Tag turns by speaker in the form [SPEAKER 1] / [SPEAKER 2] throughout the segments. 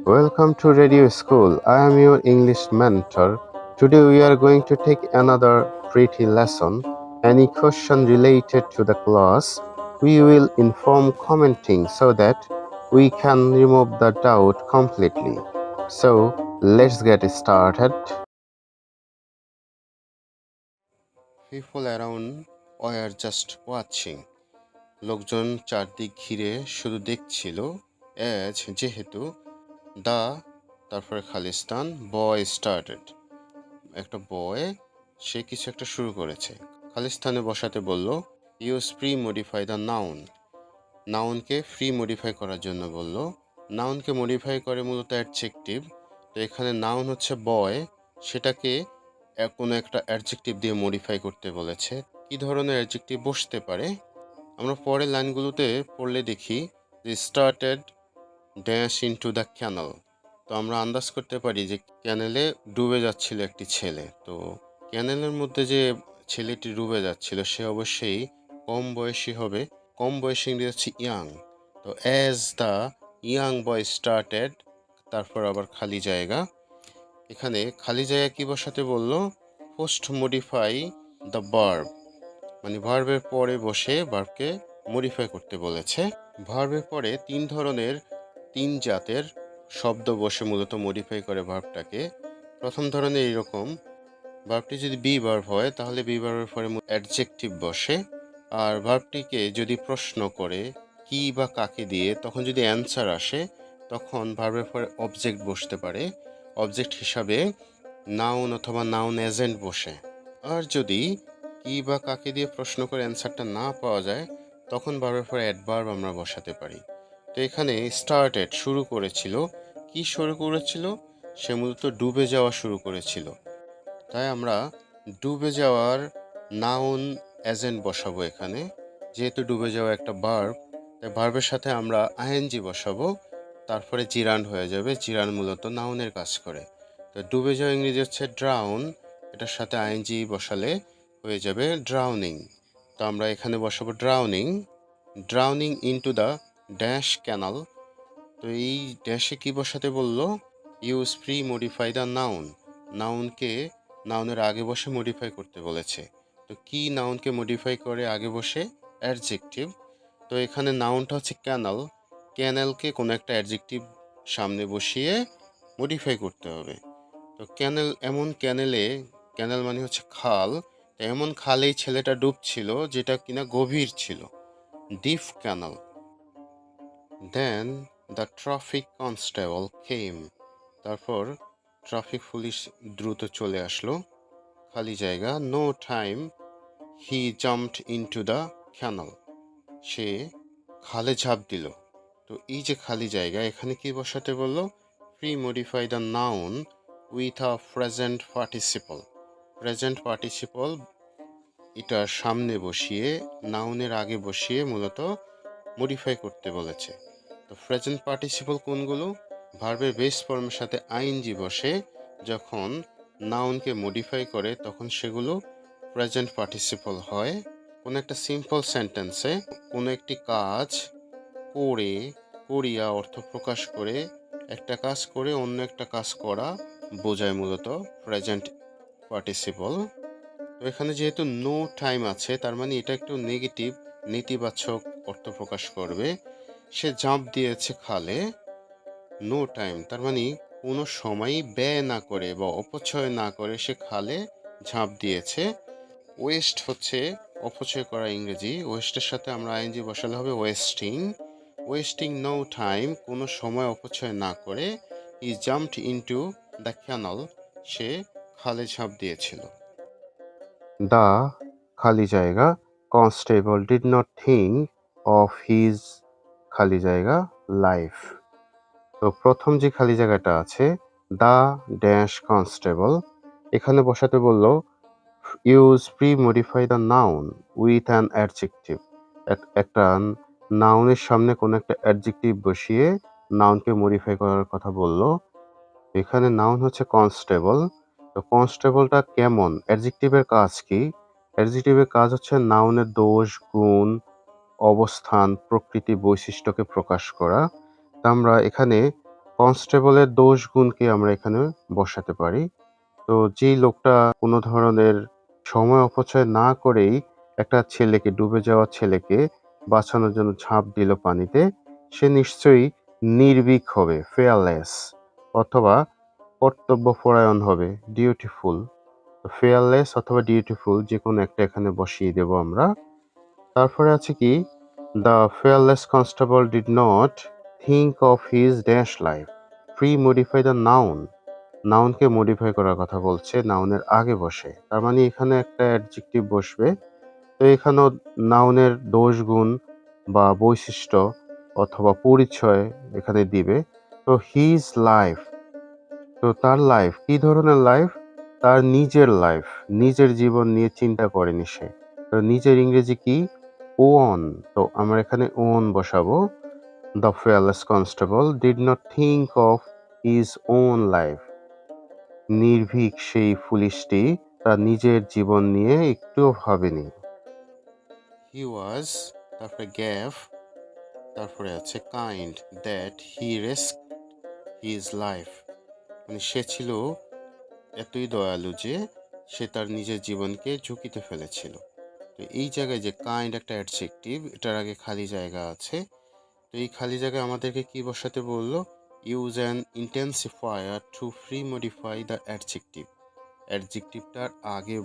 [SPEAKER 1] Welcome to Radio School. I am your English mentor. Today we are going to take another pretty lesson. Any question related to the class, we will inform commenting so that we can remove the doubt completely. So let's get started. People around were just watching. লোকজন চারদিক ঘিরে শুধু দেখছিল যেহেতু দা তারপরে খালিস্তান বয় started একটা বয় সে কিছু একটা শুরু করেছে। খালিস্তানে বসাতে বলল use pre modify the noun. নাউনকে ফ্রি মডিফাই করার জন্য বলল। নাউনকে মডিফাই করে মূলত অ্যাডজেক্টিভ। তো এখানে নাউন হচ্ছে বয়, সেটাকে কোনো একটা অ্যাডজেক্টিভ দিয়ে মডিফাই করতে বলেছে। কি ধরনের অ্যাডজেক্টিভ বসতে পারে আমরা পরের লাইনগুলোতে পড়লে দেখি যে started dash into the canal. তো আমরা আন্দাজ করতে পারি যে ক্যানেলে ডুবে যাচ্ছিল একটি ছেলে। তো ক্যানেলের মধ্যে যে ছেলেটি ডুবে যাচ্ছিল সে অবশ্যই কম বয়সী হবে। কম বয়সী ইংরেজি হচ্ছে ইয়াং। তো as the young boy started, তারপর আবার খালি জায়গা। এখানে খালি জায়গা কি বসাতে বলল? পোস্ট মডিফাই দ্য ভার্ব, মানে ভার্বের পরে বসে ভার্বকে মডিফাই করতে বলেছে। ভার্বের পরে তিন জাতের শব্দ বসে মূলত মডিফাই করে ভার্বটাকে। প্রথম ধরনের এরকম, ভার্বটি যদি বি ভার্ব হয় তাহলে বি ভার্বের পরে অ্যাডজেক্টিভ বসে। আর ভার্বটিকে যদি প্রশ্ন করে কি বা কাকে দিয়ে, তখন যদি অ্যান্সার আসে তখন ভার্বের পরে অবজেক্ট বসতে পারে। অবজেক্ট হিসাবে নাউন অথবা নাউন এজেন্ট বসে। আর যদি কি বা কাকে দিয়ে প্রশ্ন করে অ্যান্সারটা না পাওয়া যায় তখন ভার্বের পরে অ্যাডভার্ব আমরা বসাতে পারি। তো এখানে স্টার্টেড শুরু করেছিল। কি শুরু করেছিল? সে মূলত ডুবে যাওয়া শুরু করেছিল। তাই আমরা ডুবে যাওয়ার নাউন এজেন্ট বসাবো এখানে। যেহেতু ডুবে যাওয়া একটা ভার্ব, তাই ভার্বের সাথে আমরা আইএনজি বসাবো, তারপরে জিরান্ড হয়ে যাবে। জিরান্ড মূলত নাউনের কাজ করে। তো ডুবে যাওয়া ইংরেজি হচ্ছে ড্রাউন, এটার সাথে আইএনজি বসালে হয়ে যাবে ড্রাউনিং। তো আমরা এখানে বসাবো drowning into the dash canal. তো এই ড্যাশে কি বসাতে বলল? Use pre modify the noun. নাউনের আগে বসে মডিফাই করতে বলেছে। তো কি নাউনকে মডিফাই করে আগে বসে? অ্যাডজেক্টিভ। তো এখানে নাউনটা হচ্ছে ক্যানাল। ক্যানেলকে কোনো একটা অ্যাডজেক্টিভ সামনে বসিয়ে মডিফাই করতে হবে। তো ক্যানেল মানে হচ্ছে খাল। তো এমন খালেই ছেলেটা ডুবছিল যেটা কিনা গভীর ছিল, deep canal. Then the traffic constable came. তারপর ট্রাফিক পুলিশ দ্রুত চলে আসলো। খালি জায়গা no time he jumped into the canal. সে খালে ঝাঁপ দিল। তো এই যে খালি জায়গা, এখানে কি বসাতে বললো? Pre modify the noun with a present participle. Present participle এটার সামনে বসিয়ে, নাউনের আগে বসিয়ে মূলত মডিফাই করতে বলেছে। তো প্রেজেন্ট পার্টিসিপল কোনগুলো? ভার্বের বেস ফর্মের সাথে আইএনজি বসে যখন নাউনকে মডিফাই করে তখন সেগুলো প্রেজেন্ট পার্টিসিপল হয়। কোনো একটা সিম্পল সেন্টেন্সে কোনো একটি কাজ করে, করিয়া অর্থ প্রকাশ করে, একটা কাজ করে অন্য একটা কাজ করা বোঝায় মূলত প্রেজেন্ট পার্টিসিপল। তো এখানে যেহেতু নো টাইম আছে, তার মানে এটা একটু নেগেটিভ, নেতিবাচক অর্থ প্রকাশ করবে। সে ঝাঁপ দিয়েছে খালে। নো টাইম তার মানে কোনো সময়ই ব্যয় না করে বা অপচয় না করে সে খালে ঝাঁপ দিয়েছে। ওয়েস্ট হচ্ছে অপচয় করা ইংরেজি। ওয়েস্টের সাথে আমরা আইএনজি বসালে হবে ওয়েস্টিং নো টাইম, কোনো সময় অপচয় না করে। He jumped into the canal, সে খালে ঝাঁপ দিয়েছিল। দ্য খালি জায়গা constable did not think of his খালি জায়গা লাইফ। তো প্রথম যে খালি জায়গাটা আছে দ্য ড্যাশ কনস্টেবল, এখানে বসাতে বলল use pre modify the noun with an adjective. একটা নাউনের সামনে কোনো একটা অ্যাডজেক্টিভ বসিয়ে নাউনকে মডিফাই করার কথা বলল। এখানে নাউন হচ্ছে কনস্টেবল। তো কনস্টেবলটা কেমন? অ্যাডজেক্টিভের কাজ কি? অ্যাডজেক্টিভের কাজ হচ্ছে নাউনের দোষ, গুণ, অবস্থান, প্রকৃতি, বৈশিষ্ট্যকে প্রকাশ করা। তা আমরা এখানে কনস্টেবলের দোষ গুণকে আমরা এখানে বসাতে পারি। তো যেই লোকটা কোনো ধরনের সময় অপচয় না করেই একটা ছেলেকে, ডুবে যাওয়া ছেলেকে বাঁচানোর জন্য ঝাঁপ দিল পানিতে, সে নিশ্চয়ই নির্ভীক হবে, ফেয়ারলেস, অথবা কর্তব্যপরায়ণ হবে, ডিউটিফুল। ফেয়ারলেস অথবা ডিউটিফুল যে কোনো একটা এখানে বসিয়ে দেব আমরা। তারপরে আছে কি, the fearless constable did not think of his dash life. Pre modify the noun, নাউনকে মডিফাই করার কথা বলছে, নাউনের আগে বসে, তার মানে এখানে একটা অ্যাডজেক্টিভ বসবে। তো এখানেও নাউনের দোষ গুণ বা বৈশিষ্ট্য অথবা পরিচয় এখানে দিবে। তো হিজ লাইফ, তো তার লাইফ, কি ধরনের লাইফ? তার নিজের লাইফ, নিজের জীবন নিয়ে চিন্তা করেনি সে। তো নিজের ইংরেজি কি? ওন। তো আমরা এখানে ওন বসাবো। The fearless constable did not think of his own life. নির্ভীক সেই পুলিশটি তার নিজের জীবন নিয়ে একটুও ভাবেনি। হি ওয়াজ, তারপরে গ্যাভ, তারপরে আছে kind, that he risk his life. মানে সে ছিল এতই দয়ালু যে সে তার নিজের জীবনকে ঝুঁকিতে ফেলেছিল। তো এই জায়গায় যে কাইন্ড একটা অ্যাডজেক্টিভ, এটার আগে খালি জায়গা আছে। তো এই খালি জায়গায় আমাদেরকে কি বসাতে বললো? Use an intensifier to pre modify the adjective. অ্যাডজেক্টিভটার আগে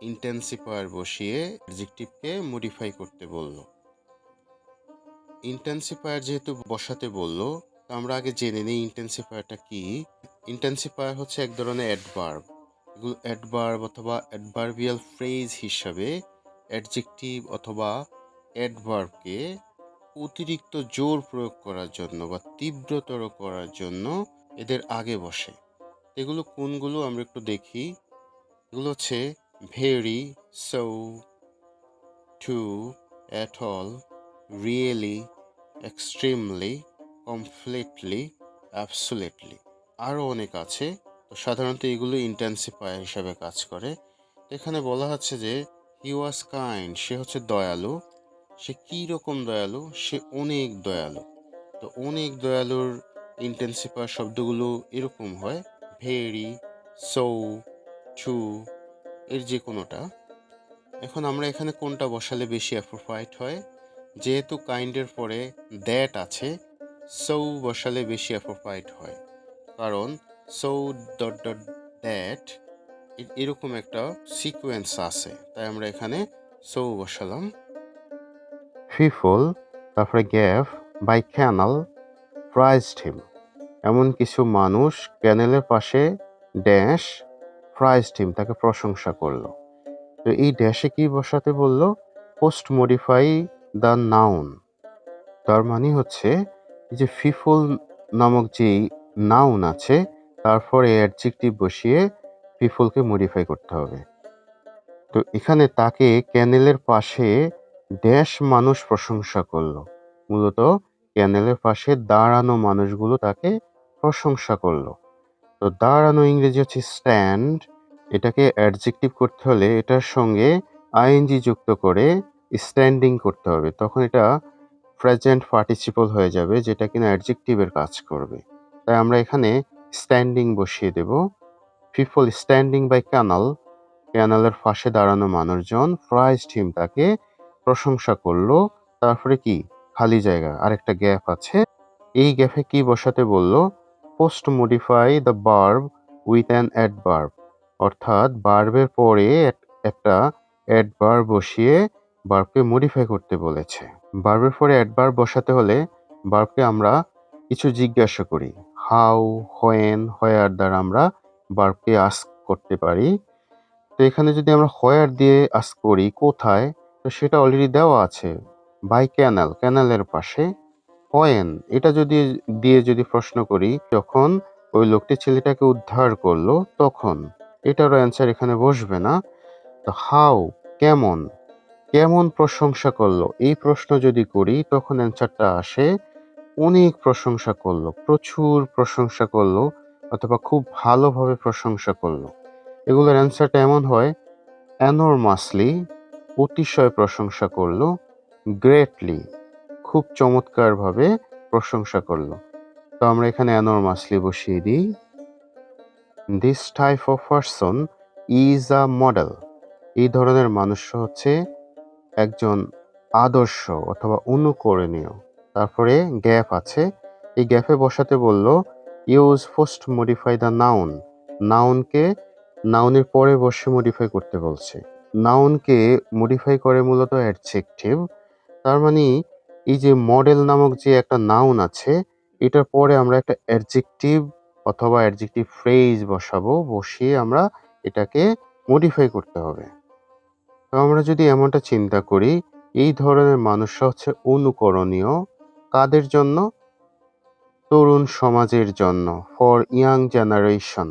[SPEAKER 1] ইন্টেন্সিফায়ার বসিয়ে অ্যাডজেক্টিভকে মডিফাই করতে বললো। ইন্টেন্সিফায়ার যেহেতু বসাতে বললো, তো আমরা আগে জেনে নিই ইন্টেন্সিফায়ারটা কি। ইন্টেন্সিফায়ার হচ্ছে এক ধরনের অ্যাডভার্ব। এগুলো অ্যাডভার্ব অথবা অ্যাডভার্বিয়াল ফ্রেজ হিসাবে অ্যাডজেক্টিভ অথবা অ্যাডভার্বকে অতিরিক্ত জোর প্রয়োগ করার জন্য বা তীব্রতর করার জন্য এদের আগে বসে। এগুলো কোনগুলো আমরা একটু দেখি। এগুলো হচ্ছে very, so, too, at all, really, extremely, completely, absolutely. আরও অনেক আছে। তো সাধারণত এগুলো ইন্টেন্সিফায়ার হিসাবে কাজ করে। এখানে বলা হচ্ছে যে হি ওয়াজ কাইন্ড, সে হচ্ছে দয়ালু। সে কী রকম দয়ালু? সে অনেক দয়ালু। তো অনেক দয়ালুর ইন্টেন্সিফায়ার শব্দগুলো এরকম হয়, ভেরি, সো, টু, এর যে কোনোটা। এখন আমরা এখানে কোনটা বসালে বেশি অ্যাপ্রোপ্রিয়েট হয়? যেহেতু কাইন্ডের পরে দ্যাট আছে, সো বসালে বেশি অ্যাপ্রোপ্রিয়েট হয়, কারণ সো ডট ডট দ্যাট এরকম একটা সিকোয়েন্স আছে, তাই আমরা এখানে সো বসালাম। ফিফল, তারপরে গ্যাভ, বাই ক্যানাল, প্রাইজড হিম। এমন কিছু মানুষ ক্যানেলের পাশে ড্যাশ প্রাইজড হিম, তাকে প্রশংসা করলো। তো এই ড্যাশে কি বসাতে বললো? Post modify the noun. তার মানে হচ্ছে যে ফিফল নামক যেই নাউন আছে, তারপরে অ্যাডজেক্টিভ বসিয়ে ফিফলকে মডিফাই করতে হবে। তো এখানে তাকে ক্যানেলের পাশে ড্যাশ মানুষ প্রশংসা করলো। মূলত ক্যানেলের পাশে দাঁড়ানো মানুষগুলো তাকে প্রশংসা করলো। তো দাঁড়ানো ইংরেজি হচ্ছে স্ট্যান্ড। এটাকে অ্যাডজেক্টিভ করতে হলে এটার সঙ্গে আইএনজি যুক্ত করে স্ট্যান্ডিং করতে হবে, তখন এটা প্রেজেন্ট পার্টিসিপল হয়ে যাবে, যেটা কিনা অ্যাডজেক্টিভের কাজ করবে। তাই আমরা এখানে স্ট্যান্ডিং বসিয়ে দেব। পিপল স্ট্যান্ডিং বাই ক্যানাল, ক্যানালের পাশে দাঁড়ানো মানুষজন, প্রাইজড হিম, তাকে প্রশংসা করলো। তারপরে কি? খালি জায়গা, আরেকটা গ্যাপ আছে। এই গ্যাপে কি বসাতে বললো? Post modify the verb with an adverb, অর্থাৎ ভার্বের পরে একটা অ্যাডভার্ব বসিয়ে ভার্বকে মডিফাই করতে বলেছে। ভার্বের পরে অ্যাডভার্ব বসাতে হলে ভার্বকে আমরা কিছু জিজ্ঞাসা করি, হাউ, হোয়েন, হোয়ার দ্বারা আমরা ভার্বকে আস্ক করতে পারি। তো এখানে যদি আমরা হোয়ার দিয়ে আস্ক করি, কোথায়, তো সেটা অলরেডি দেওয়া আছে, বাই ক্যানাল, ক্যানালের পাশে। হোয়েন, এটা যদি দিয়ে যদি প্রশ্ন করি, যখন ওই লোকটি ছেলেটাকে উদ্ধার করলো তখন, এটারও অ্যান্সার এখানে বসবে না। তো হাউ, কেমন, কেমন প্রশংসা করলো, এই প্রশ্ন যদি করি তখন অ্যান্সারটা আসে অনেক প্রশংসা করলো, প্রচুর প্রশংসা করলো, অথবা খুব ভালোভাবে প্রশংসা করলো। এগুলোর অ্যান্সারটা এমন হয়, এনরমাসলি, অতিশয় প্রশংসা করলো, গ্রেটলি, খুব চমৎকারভাবে প্রশংসা করলো। তো আমরা এখানে অ্যানরমাসলি বসিয়ে দিই। This type of person is a model. এই ধরনের মানুষ হচ্ছে একজন আদর্শ অথবা অনুকরণীয়। তারপরে গ্যাপ আছে, এই গ্যাপে বসাতে বলল use post modify the noun. নাউনকে নাউনের পরে বসে মডিফাই করতে বলছে। নাউনকে মডিফাই করে মূলত অ্যাডজেক্টিভ। তার মানে এই যে মডেল নামক যে একটা নাউন আছে, এটার পরে আমরা একটা অ্যাডজেক্টিভ অথবা অ্যাডজেক্টিভ ফ্রেজ বসাবো, বসিয়ে আমরা এটাকে মডিফাই করতে হবে। তো আমরা যদি এমনটা চিন্তা করি, এই ধরনের মানুষরা হচ্ছে অনুকরণীয়। কাদের জন্য? তরুণ সমাজের জন্য, ফর ইয়াং জেনারেশন।